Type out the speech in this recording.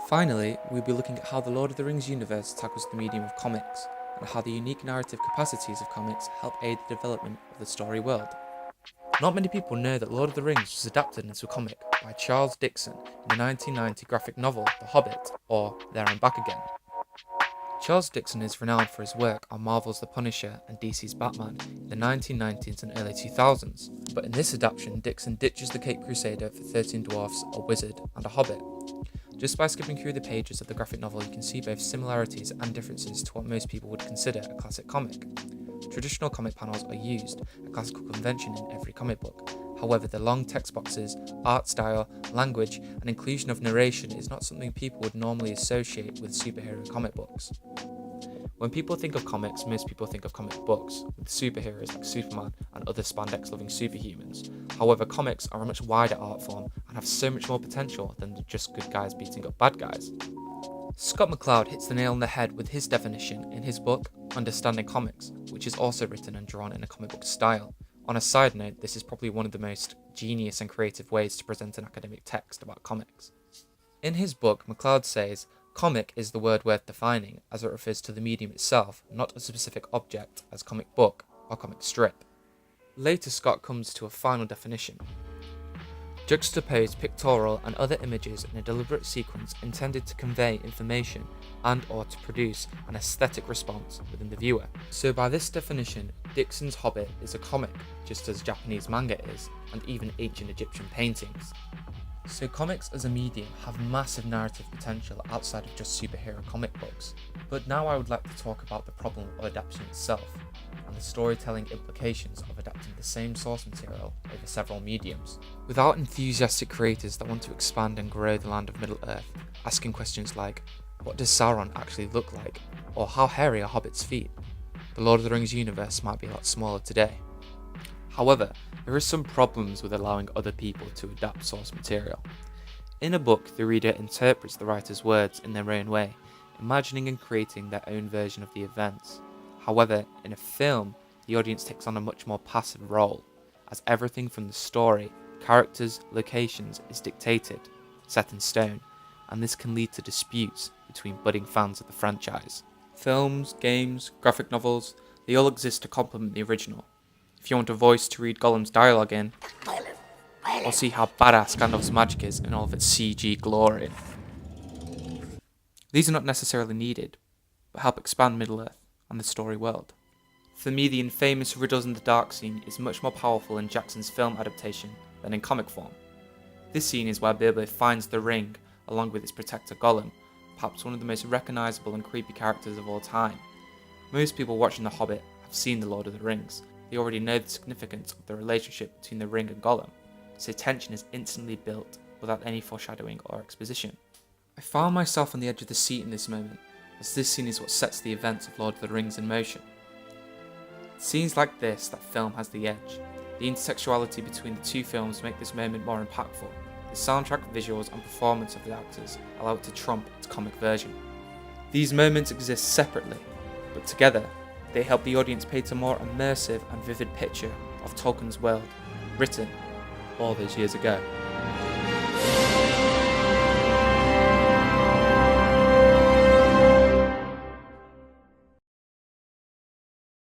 Finally, we'll be looking at how the Lord of the Rings universe tackles the medium of comics, and how the unique narrative capacities of comics help aid the development of the story world. Not many people know that Lord of the Rings was adapted into a comic by Charles Dickens in the 1990 graphic novel The Hobbit, or There and Back Again. Charles Dickens is renowned for his work on Marvel's The Punisher and DC's Batman in the 1990s and early 2000s, but in this adaptation Dickens ditches the Caped Crusader for 13 dwarfs, a wizard, and a hobbit. Just by skipping through the pages of the graphic novel, you can see both similarities and differences to what most people would consider a classic comic. Traditional comic panels are used, a classical convention in every comic book. However, the long text boxes, art style, language, and inclusion of narration is not something people would normally associate with superhero comic books. When people think of comics, most people think of comic books, with superheroes like Superman and other spandex-loving superhumans. However, comics are a much wider art form and have so much more potential than just good guys beating up bad guys. Scott McCloud hits the nail on the head with his definition in his book, Understanding Comics, which is also written and drawn in a comic book style. On a side note, this is probably one of the most genius and creative ways to present an academic text about comics. In his book, McCloud says, "Comic is the word worth defining, as it refers to the medium itself, not a specific object, as comic book or comic strip." Later, Scott comes to a final definition. Juxtapose pictorial and other images in a deliberate sequence intended to convey information and or to produce an aesthetic response within the viewer. So by this definition, Dickens's Hobbit is a comic, just as Japanese manga is, and even ancient Egyptian paintings. So comics as a medium have massive narrative potential outside of just superhero comic books. But now I would like to talk about the problem of adaptation itself, and the storytelling implications of adapting the same source material over several mediums. Without enthusiastic creators that want to expand and grow the land of Middle-earth, asking questions like, what does Sauron actually look like? Or how hairy are Hobbit's feet? The Lord of the Rings universe might be a lot smaller today. However, there are some problems with allowing other people to adapt source material. In a book, the reader interprets the writer's words in their own way, imagining and creating their own version of the events. However, in a film, the audience takes on a much more passive role, as everything from the story, characters, locations is dictated, set in stone, and this can lead to disputes between budding fans of the franchise. Films, games, graphic novels, they all exist to complement the original. If you want a voice to read Gollum's dialogue in, or see how badass Gandalf's magic is in all of its CG glory. These are not necessarily needed, but help expand Middle-earth and the story world. For me, the infamous Riddles in the Dark scene is much more powerful in Jackson's film adaptation than in comic form. This scene is where Bilbo finds the ring along with its protector Gollum, perhaps one of the most recognisable and creepy characters of all time. Most people watching The Hobbit have seen The Lord of the Rings. They already know the significance of the relationship between the ring and Gollum, so tension is instantly built without any foreshadowing or exposition. I found myself on the edge of the seat in this moment, as this scene is what sets the events of Lord of the Rings in motion. Scenes like this that film has the edge. The intertextuality between the two films make this moment more impactful. The soundtrack, visuals and performance of the actors allow it to trump its comic version. These moments exist separately, but together they help the audience paint a more immersive and vivid picture of Tolkien's world, written all those years ago.